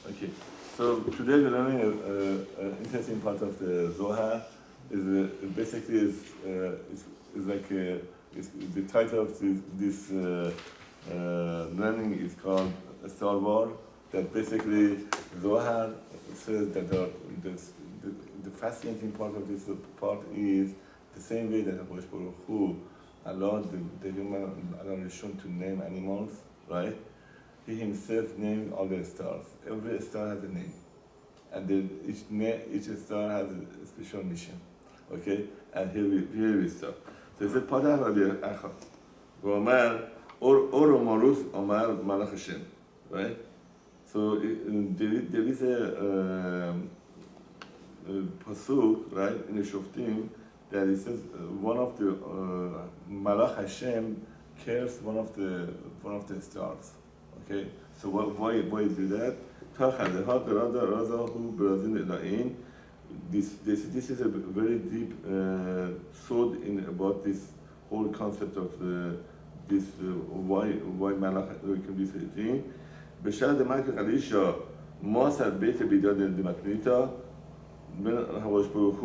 Okay, so today we're learning an interesting part of the Zohar. Basically is like the title of this learning is called Zohar. That basically Zohar says that the fascinating part of this part is the same way that Hakadosh Baruch Hu allowed the human Rishon to name animals, right? He himself named all the stars. Every star has a name, and each star has a special mission. Okay, and here we start. So he said, "Padah Rabbi Achad, Omar Or Marus Omar Malach Hashem," right? So there is a pasuk, right, in the Shoftim that it says one of the Malach Hashem cares one of the stars. Okay, so why do that? This is a very deep thought in about this whole concept of why Malach can be saying. בשעת דמלכה חדישה מוסד בית בידוד דמקניתה when Hakadosh Baruch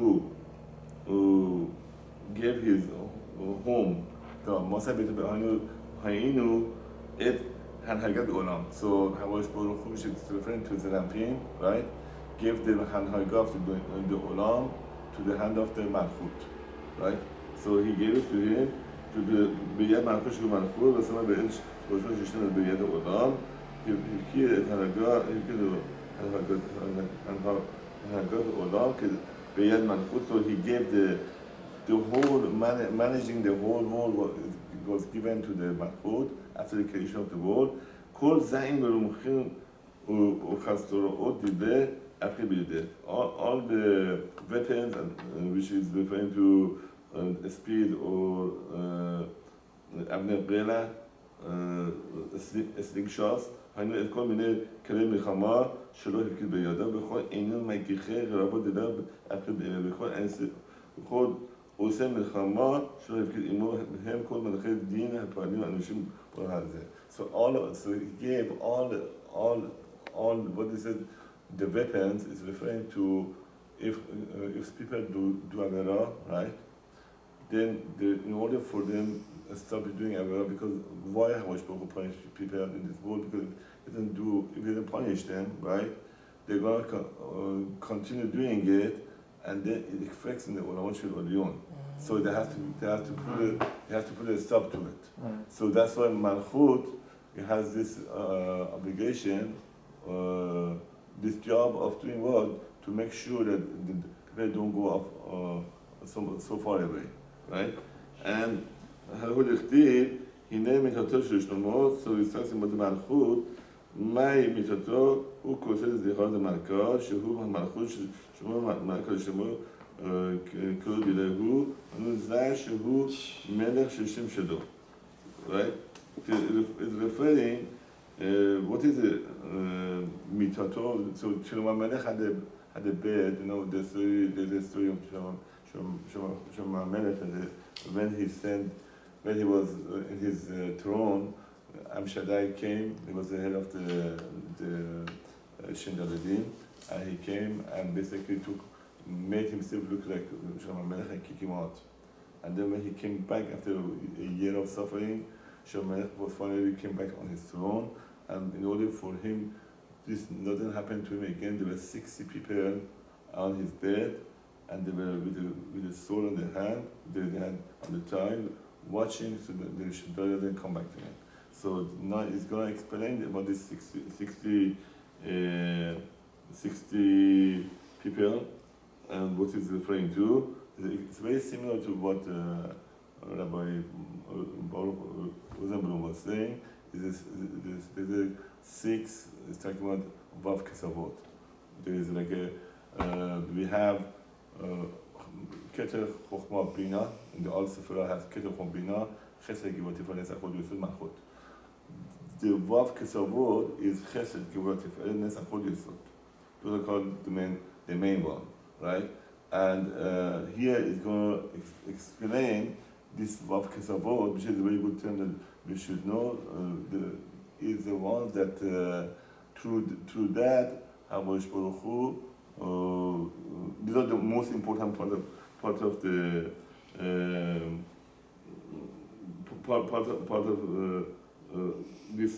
Hu gave his home to Moshe Beit Hayinu et Hanhagat Olam. So Hakadosh Baruch Hu, which is referring to Zerampin, right? Gave the Hanhagat of the Olam to the hand of the Malchut, right? So he gave it to him to the Biyad Malchut Shu Malchut, and some Beit Shishtan Biyad Olam. He killed Hanhagat, so he gave the whole managing the whole world was given to the Malchut after the creation of the world. All the weapons, which is referring to speed or Abner Brela, slingshots, היינו את כל מיני כלי מלחמה שלא הפקיד בידיו, בכל עניין מגיחי רבות ידיו בכל עושה מלחמה שלא הפקיד עמו, הם כל מלכי דין הפועלים אנשים פה על זה. So he gave all what he said, the weapons is referring to if people do Avera, right? Then in order for them to stop doing Avera, because why Hakadosh Baruch Hu punish people in this world? Because if he didn't punish them, right? They're going to continue doing it, and then it affects in the Olamot Shel Olyon. So they have to put a stop to it. So that's why Malchut has this obligation, this job of doing what? To make sure that the people don't go off so far away. Right? And he named Mitato Shlomo, so he starts about the Malchut. My Mitato, who causes the heart of Malchut, Shehu Malchut, Shemo Malchut Shemo, Kodilehu, and Zah Shehu Melech Shishim Shado. Right? It's referring, what is it? Mitato. So Shlomo Melech had a bed, there's a story of Shlomo Melech, when he was in his throne, Am Shaddai came. He was the head of the Shindaladin, and he came and basically made himself look like Shlomo Melech and kick him out. And then when he came back after a year of suffering, Shlomo Melech was finally came back on his throne, and in order for him this doesn't happen to him again, there were 60 people on his bed, and they were with the sword in their hand, they had on the time, watching so that they should then come back to him. So now he's going to explain about these 60 people and what he's referring to. It's very similar to what Rabbi Baruch Rosenblum was saying. There's a 6, it's talking about Vav Kesavot. There is like we have Keter Chochma Bina, in the Old Sephirah has Keter Chochma Bina, Chesed Gevurah Tiferet Achod Yesod Malchut. The Vav Kesavot is Chesed Gevurah Tiferet Achod Yesod. Those are called the main one, right? And here is going to explain this Vav Kesavot, which is a very good term that we should know, is the one that through that HaKadosh Baruch Hu, these are the most important part of the part of this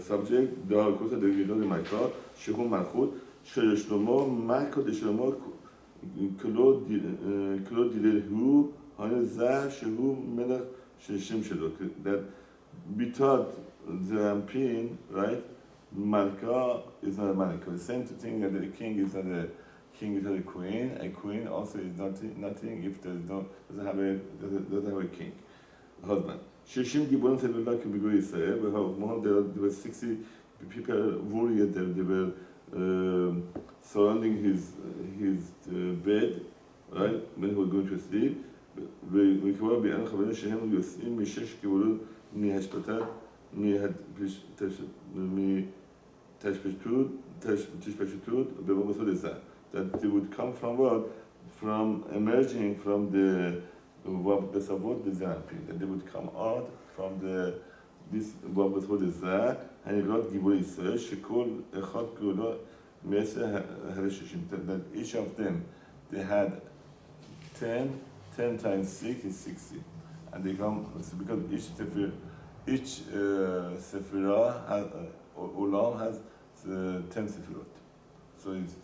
subject. Zohar Hakkadosh the Ma'ikar Shehu Malchut Shlomo Malchut Shlomo Klo Dilehu Hane Zah Shehu Melech Sheshim Shelo. That without the Rampin, right? Malka is not a Malka. The same thing that the king is not a king without a queen. A queen also is nothing if doesn't have a king, a husband. Shishim Gibbon said like Israel. There were 60 people warriors there. They were surrounding his bed, right? When he was going to sleep. וקרא בעין חברים שהם יוצאים משש כיבולות מהשפטת, מתשפשטות ובמסוד הזה. That they would come from what? From emerging from the Besavot Bezanpi. That they would come out from this Besavot הזה, הנקראת גיבור ישראל, שכל אחד כולו מעשר הרששים. That each of them, they had 10 times 6 is 60. And they come, because each Sephirah has, Olam has 10 Sephirot. So it's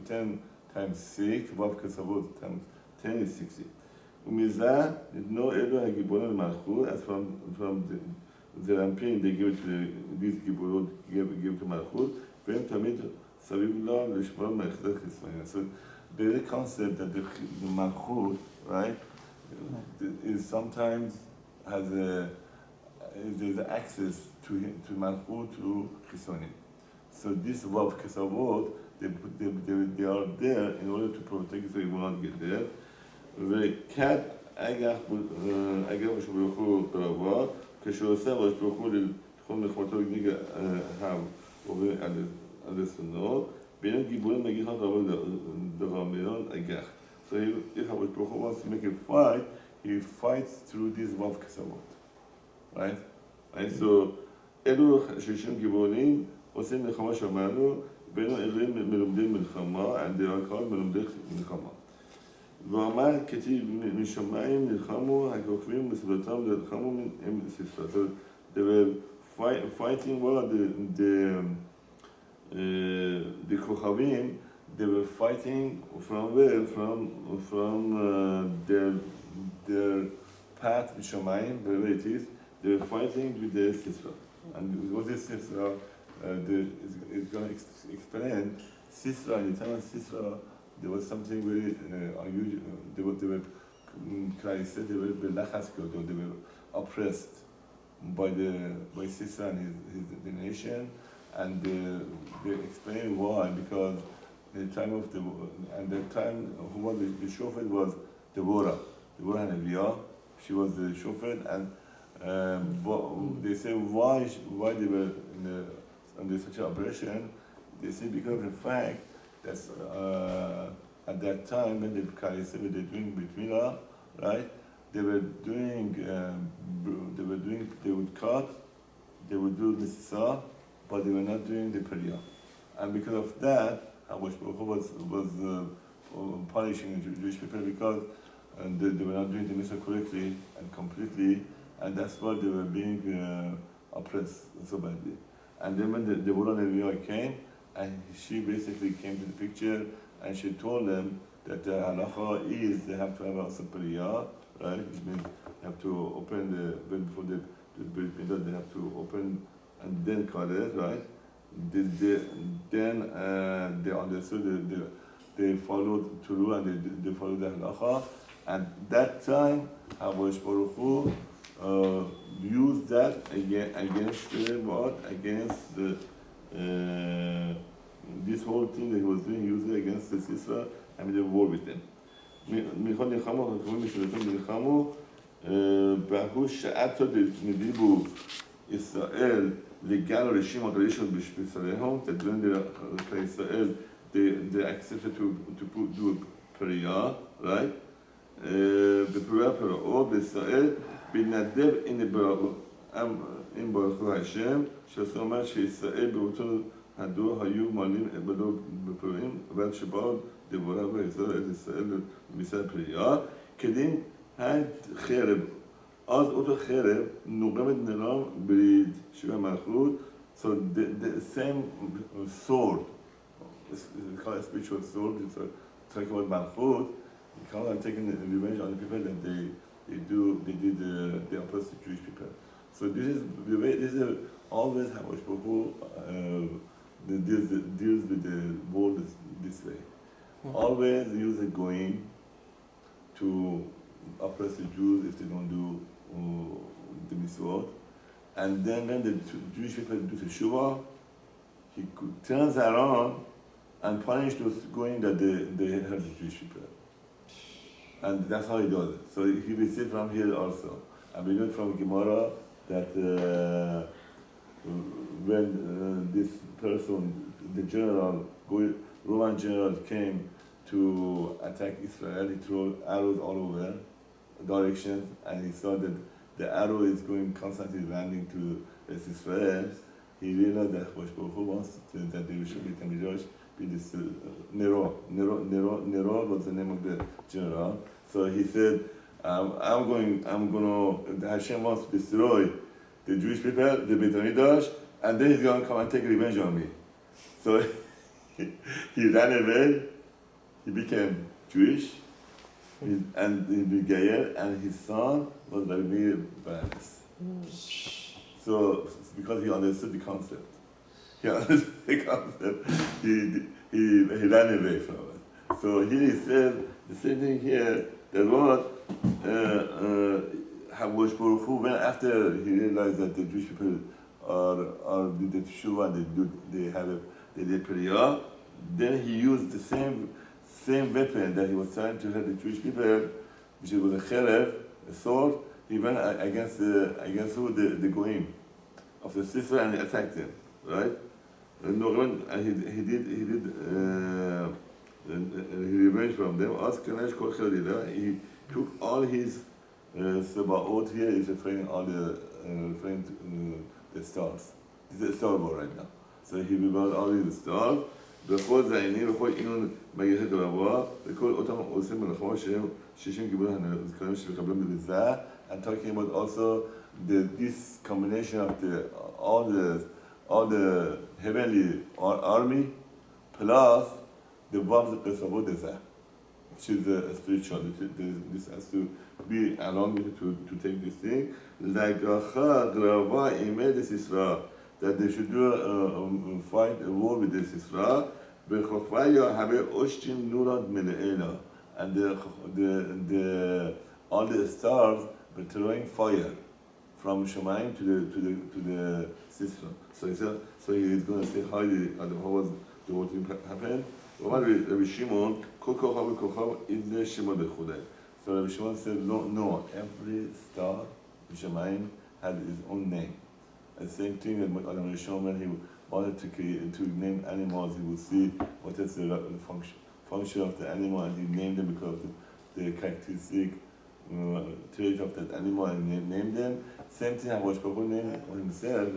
10 times 6, Vav Kesavot times 10 is 60. Umizah, no Elo HaGiboron Malchut, as from the Rampin, they give it to these Giborot, give to Malchut, Vem Tamid Saviv La Lishmar Ma'echdat Chismayin. So there's a concept that the Malchut, right, is sometimes there's access to Malchut through Chisonim. So this Vav Kesavot, they are there in order to protect it so it will not get there. וכד אגח ושברוך הוא ברבה, כשעושה ראש ברוך הוא לתחום לכבודו גניג העובר על הסונות, בין גיבורים מגיח רבה דבר מיון אגח. So if HaKadosh Baruch Hu wants to make a fight, he fights through this Vav Kesavot. Right? So, אלו שישים גיבורים עושים מלחמה שאמרנו, בינו אלים מלומדי מלחמה, and they are called מלומדי מלחמה. ואמר כתיב משמיים נלחמו, הכוכבים מסבלתם נלחמו עם סיסרא. So they were fighting the כוכבים, they were fighting from where? From their path Mishamayim, wherever it is, they were fighting with the Sisra. And what is Sisra? It's going to explain. Sisra, in the time of Sisra, there was something very unusual. They were Christ said they were oppressed by Sisra and the nation, and they explained why. Because the time of who was the shofet was Devorah Hanaviyah. She was the shofet, and they say why they were under such an oppression. They say because of the fact that at that time when they were doing Brit Milah, right? They would cut, they would do Nisisa, but they were not doing the Periyah. And because of that, HaKadosh Baruch Hu was punishing the Jewish people because they were not doing the Mitzvah correctly and completely, and that's why they were being oppressed so badly. And then when the Devorah Neviah came, and she basically came to the picture, and she told them that the halacha is they have to have a Periyah, right? Which means they have to open before the Brit Milah, they have to open and then cut it, right? Then they understood they followed through and they followed the halacha. And that time, HaKadosh Baruch Hu used that against this whole thing that he was doing, he used it against the Sisra and made a war with them. מלכות נלחמו, הכוכבים משולטים נלחמו, בהוא שעתו נדיבו ישראל לגל הרשימה הראשון בשריהם, that when the Israel they accepted to do a Periyah, right? בפרעה פרעה בישראל, בנדב in the این باخو هشم شسومر شیسائل به اوتو هدو هایو مالیم ابلو بپریم و شباب دوباره به حساب اسرائیل میسر پریا کدیم هر خرب از اوتو خرب نقمت نرام برید شبه مخلوط so the same sword it's called a spiritual sword it's talking about malchut kind of taking revenge on the people that they did the opposite Jewish people so this is the way this is always how deals with the world this way always use a goyim to oppress the Jews if they don't do the mitzvot. And then when the Jewish people do teshuvah, he turns around and punish those going that they hurt the Jewish people. And that's how he does it. So he will see from here also. And we know from Gemara that when this person, the general, Roman general came to attack Israel, he threw arrows all over directions, and he saw that the arrow is going constantly landing to Israel. He realized that Hakadosh Baruch Hu wants that they should be Tamidosh, be this Nero was the name of the general. So he said, Hashem wants to destroy the Jewish people, the Beit HaMikdash, and then he's going to come and take revenge on me. So he ran away, he became Jewish, and he became and his son was Rabbi Banis. So because he understood the concept, he ran away from it. So here he said the same thing here. That what Hakadosh Baruch Hu, when after he realized that the Jewish people are did the teshuvah, they did prayer, then he used the same weapon that he was trying to hurt the Jewish people, which was a cheref, a sword. He went against who the goyim of the sister and he attacked them, right? And he revenged from them. He took all his sebaot here is referring the stars. This is a star war right now. So he removed all the stars. בכל זיינים, בכל עינון מגיחי גרבוע, בכל אותם עושים מלחמה שהם 60 גיבורים הנזכרים שמקבלים בריזה, and talking about also this combination of all the heavenly army plus the Vav Kesavot Dezah, which is spiritual. This has to be along with it to take this thing. Like Grava Imed Isra, that they should do fight a war with this Isra. And all the stars were throwing fire from Shemayim to the system. So he said, so he is going to say how was the whole thing happened. Rabbi Shimon, so Rabbi Shimon said, no, every star in Shemayim had its own name. The same thing that Rabbi Shimon, when he wanted to name animals, he would see what is the function of the animal, and he named them because of the characteristic trait of that animal, and named them. Same thing, Hakadosh Baruch Hu named himself,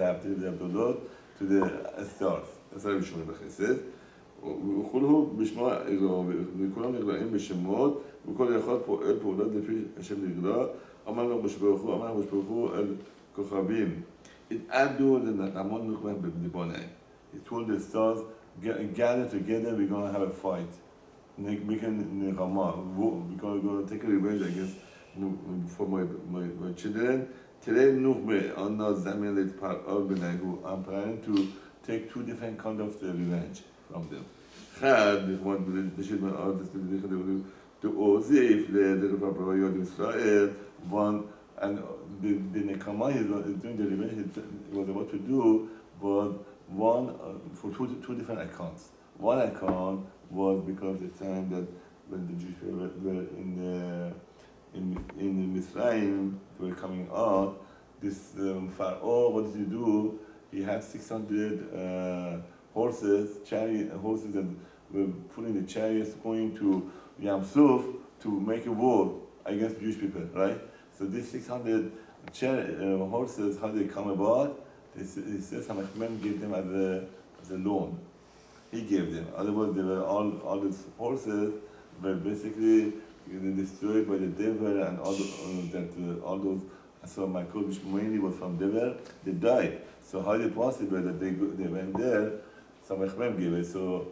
to the stars. That's what Rabbi Shimon says. וכולו בשמו יגרעו, וכולם נגרעים בשמות, וכל אחד פועל פעולות לפי השם נגרע. אמר לו ברוך הוא אל כוכבים. התאדו לנחמות נוקמה בבונאי. He told the stars, gather together, we're going to have a fight. We're going to take a revenge against for my children. Today, I'm planning to take two different kinds of revenge from them. One, and the Nekama he was doing the revenge he was about to do was one for two different accounts. One account was because the time that when the Jewish people were in Mitzrayim, they were coming out, this Pharaoh, what did he do? He had 600 horses that were putting the chariots going to Yam Suf to make a war against Jewish people, right? So these 600 horses, how they come about, he says Samachman gave them as a loan. He gave them. Otherwise, they were all these horses were basically destroyed by the devil and all those. So my code, which mainly was from devil, they died. So how is it possible that they went there? Samachman gave it. So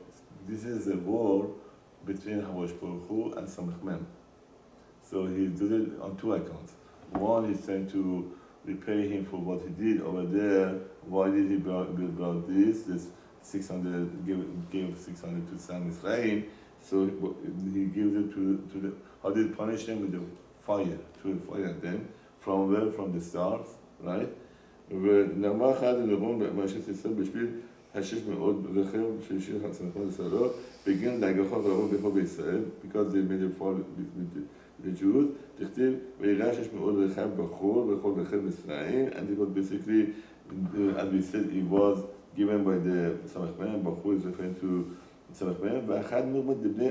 this is a war between Hakadosh Baruch Hu and Samachman. So he did it on two accounts. One is trying to repay him for what he did over there. Why did he brought this? This 600 gave 600 to Sam Israel. So he gives it to the. How did he punish them with the fire? To fire them from where? From the stars, right? ולמה אחד הנבון במשך ישראל בשביל השש מאוד רחב שהשאיר הצנחון לסערו בגין להגחות רבות בכל בישראל because they made a fall with the Jews תכתיב ויראה שש מאוד רחב בחור וכל רחב מצרים and it was basically as we said it was given by the Samachman בחור is referring to Samachman ואחד נורמות לבני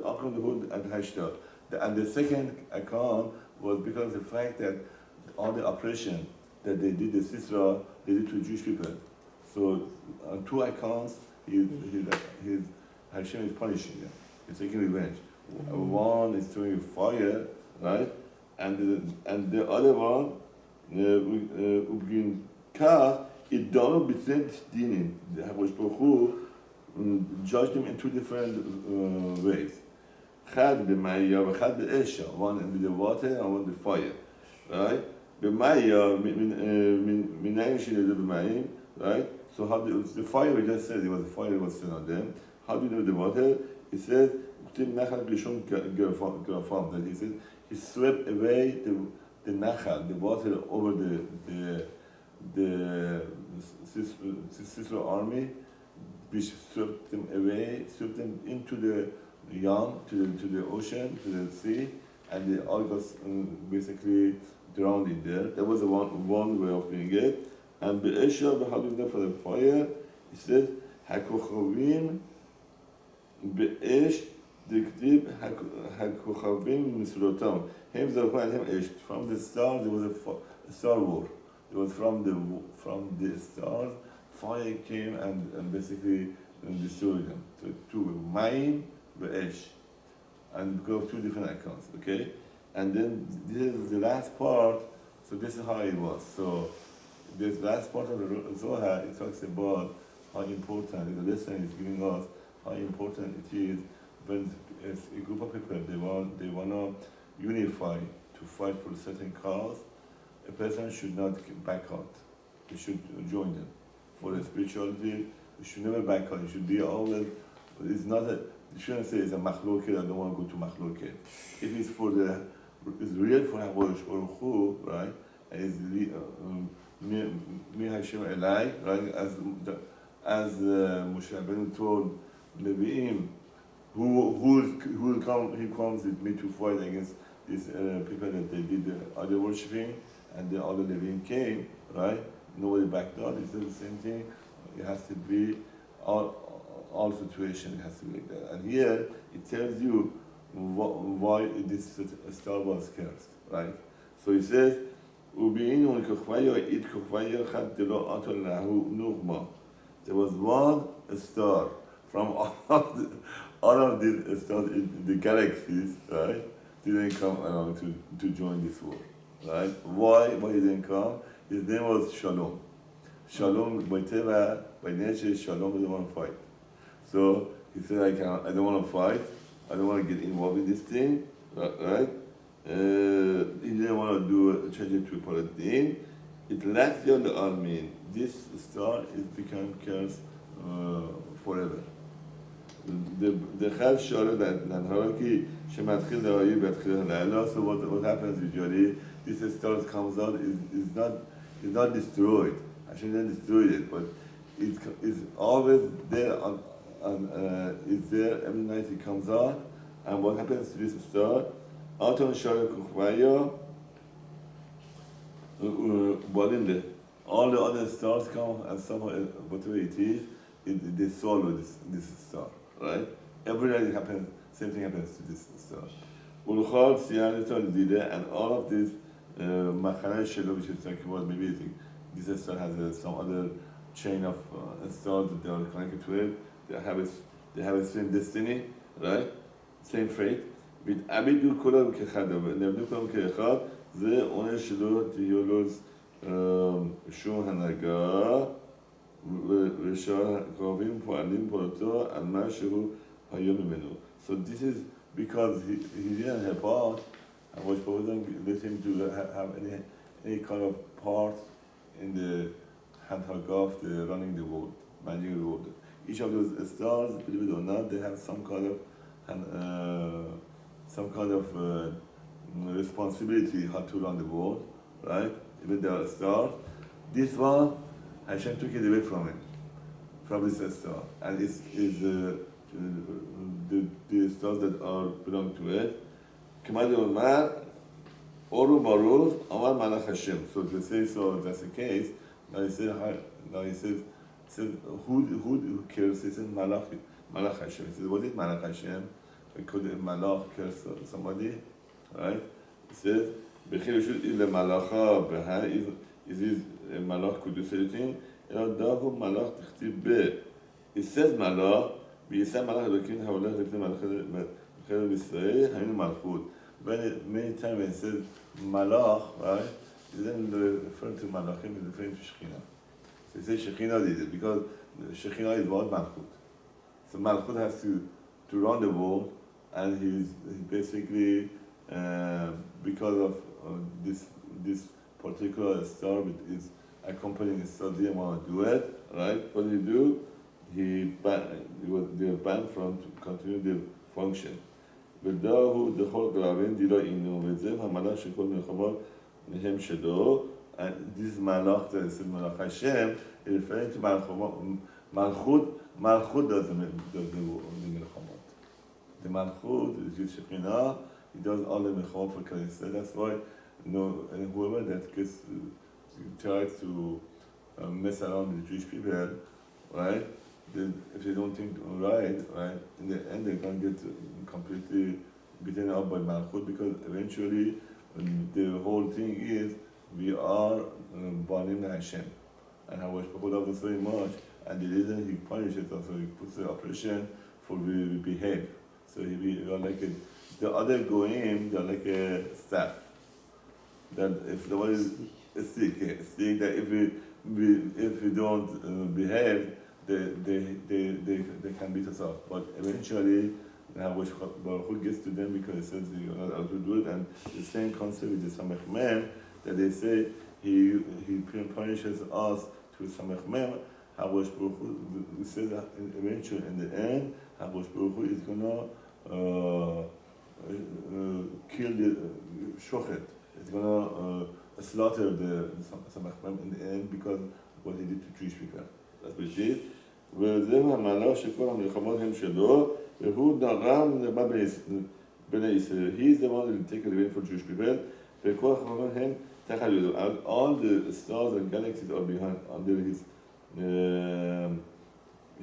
אקרון להוד עד השתר and the second account was because of the fact that all the oppression that they did the Sisra, they did to Jewish people. So on two accounts, Hashem is punishing them. He's taking revenge. One is throwing fire, right? And the other one, Ubgin Kach, it don't between Dinim. The Hakadosh Baruch Hu judged them in two different ways. Chad b'maya, v'chad b'esha. One with the water and one with the fire, right? B'maya, minayin shinadu b'mayim, right? So how the fire we just said, it was the fire that was sent on them. How do you know the water? It says, that he said, he swept away the nachal, the water over the Sisra army, which swept them away, swept them into the Yam, to the ocean, to the sea, and they all got basically drowned in there. That was the one way of doing it. And Be'esha, how do you know for the fire? He says, Hakochavim Be'esh Diktib Hakochavim Misrotam. Hem Zohar and Hem Esh. From the stars, there was a star war. It was from the stars, fire came and basically destroyed them. So two, Mayim Be'esh. And go two different accounts, okay? And then this is the last part, so this is how it was. So this last part of the Zohar, it talks about how important, the lesson is giving us how important it is when as a group of people, they want to unify to fight for a certain cause. A person should not back out. He should join them. For the spirituality, you should never back out. You should be always, it's not a, you shouldn't say it's a machloket, I don't want to go to machloket. If it's it's real for Hakadosh Baruch Hu, right? And it's Mi Hashem Elai, right? As Moshe Rabbeinu told Leviim, who comes with me to fight against these people that they did the other worshiping, and the other Leviim came, right? Nobody backed out. It's the same thing. It has to be all situation. It has to be like that. And here it tells you why this star was cursed, right? So he says, there was one star from all of these stars in the galaxies, right? Didn't come along to join this war, right? Why he didn't come? His name was Shalom. Shalom by Teva, by nature, Shalom doesn't want to fight. So he said, I don't want to fight. I don't want to get involved in this thing, right? He didn't want to change it to a Paladin. It left you on the army. This star is become cursed forever. The Chal Shara that Haraki Shematchil Darayi Batchil Laila. So what happens usually? This star comes out is not destroyed. I shouldn't destroy it, but it is always there it's there every night it comes out. And what happens to this star? Aton Shara Kuchvaya Balinde. All the other stars come and somehow whatever it is, they swallow this star, right? Every night it happens, same thing happens to this star. Ulchal Siyanita Dide, and all of these Machana Shelo, which is talking about maybe this star has some other chain of stars that they are connected to it. They have a same destiny, right? Same fate. With Abidu Kulam Kechadav, and Abidu Kulam Kechad, the owner Shelo Tiolos Shon Hanaga, Rishah Kovim Poalim Poroto, and Mashu Hayomimenu. So this is because he didn't have part, and was proposing let him to have any kind of part in the Hanhaga of the running the world, managing the world. Each of those stars, believe it or not, they have some kind of responsibility how to run the world, right? Even they are stars. This one, Hashem took it away from him, from this star, and it's the stars that are belong to it. Kamad Omar, Oru Baruch, Amar Malach Hashem. So to say so, that's the case. Now he says, who cares? He says Malach Hashem. He says, what is Malach Hashem? Could a Malach curse somebody? Right? He says, Bechir Yeshut is the Malacha Beha, is this a Malach could do anything? Dahu Malach Tichtib Be. It says Malach, B'yisam Malach Elokim Haolech Lefnei Malach Israel, Hayinu Malchut. Many times it says Malach, right? It isn't referring to Malachim, it's referring to Shekhinah. So it says Shekhinah did it, because Shekhinah is what? Malchut. So Malchut has to run the world, and he's basically, because of this particular star with his accompanying star didn't want to do it, right? What did he do? They were banned from to continue the function. ודאו דכל גרבין דילה אינו, וזה המלאך שכל מלחמות הם שלו, and this malach that is Malach Hashem is referring to Malchut. Malchut does the Melchomot. The Malchut is Shekhinah. He does all the Melchomot for Knesset. That's why whoever that gets tries to mess around with the Jewish people, right? If they don't think right, in the end they're going to get completely beaten up by Malchut, because eventually the whole thing is we are Banim Hashem, and Hakadosh Baruch Hu loves us very much, and the reason he punishes us, so he puts the oppression for we behave. So we are like the other goyim, they're like a staff. That if somebody is a stick that if we don't behave, they can beat us up. But eventually, Hakadosh Baruch Hu gets to them because he says you're not allowed to do it. And the same concept with the Samech Mem, that they say he punishes us to Samech Mem. Hakadosh Baruch Hu says that eventually, in the end, Hakadosh Baruch Hu is gonna kill the Shochet. It's gonna slaughter the Samech Mem in the end because of what he did to Jewish people. That's what he did. וזהו המלאך שכל המלחמות הם שלו, והוא דרם לבא בני ישראל. He is the one who will take the way for Jewish people, וכל החמות הם תחת ידו. All the stars and galaxies are under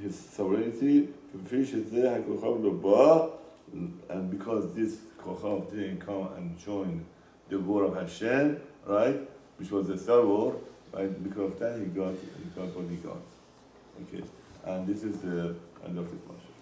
his sovereignty, כפי שזה הכוכב לא בא, and because this כוכב didn't come and join the war of Hashem, right, which was the Star War, right, because of that he got what he got. Okay, and this is the end of this marshal.